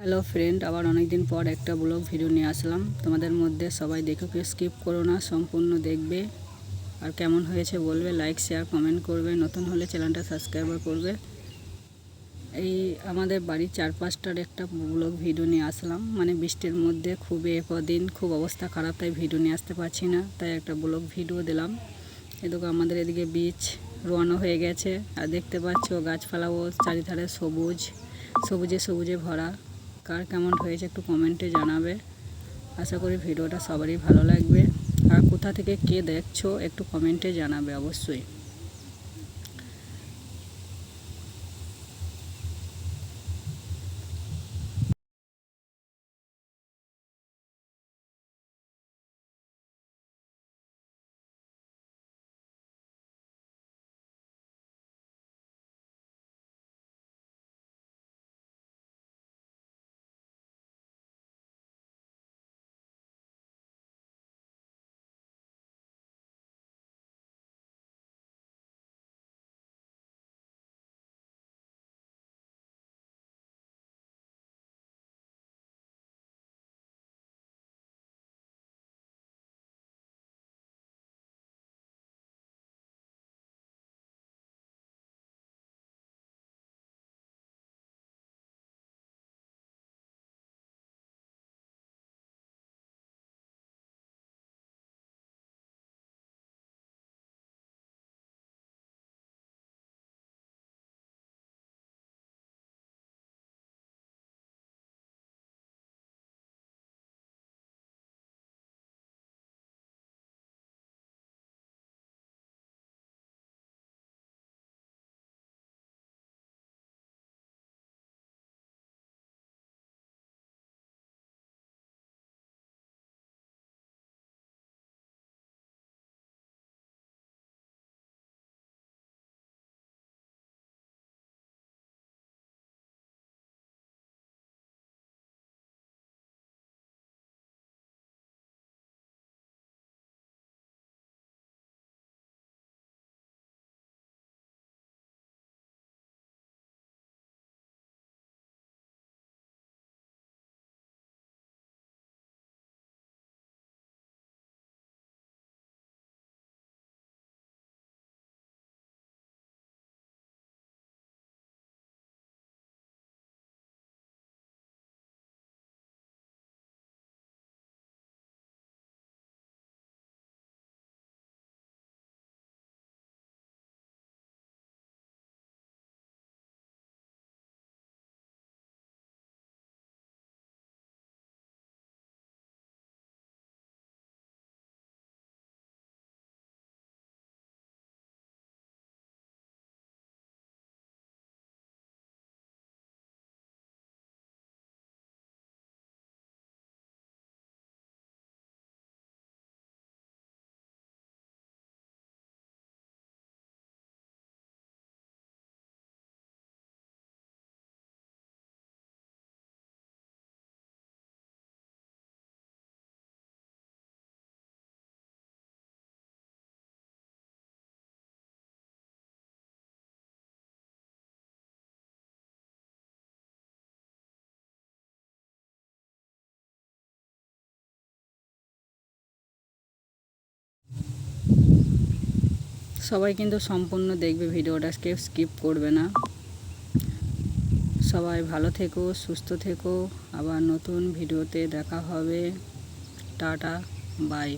Hello friend, আবার অনেক দিন পর একটা ব্লগ ভিডিও নিয়ে আসলাম তোমাদের মধ্যে। সবাই দেখো, কেউ স্কিপ করো না, সম্পূর্ণ দেখবে। আর কেমন হয়েছে বলবে, লাইক শেয়ার কমেন্ট করবে, নতুন হলে চ্যানেলটা সাবস্ক্রাইব করবে। এই আমাদের বাড়ির চারপাশটার একটা ব্লগ ভিডিও নিয়ে আসলাম। মানে বৃষ্টির মধ্যে খুবই কদিন খুব অবস্থা খারাপ, তাই ভিডিও নিয়ে আসতে পারছি না, তাই একটা ব্লগ ভিডিও দিলাম। এদিকে আমাদের এদিকে বীজ রোয়ানো হয়ে গেছে, আর দেখতে পাচ্ছ গাছপালাও চারিধারে সবুজ সবুজে সবুজে ভরা। কার কেমন হয়েছে একটু কমেন্টে জানাবে। আশা করি ভিডিওটা সবারই ভালো লাগবে। আর কোথা থেকে কে দেখছো একটু কমেন্টে জানাবে অবশ্যই। সবাই কিন্তু সম্পূর্ণ দেখবে ভিডিওটা, কেউ স্কিপ করবে না। সবাই ভালো থেকো, সুস্থ থেকো। আবার নতুন ভিডিওতে দেখা হবে। Ta ta, by.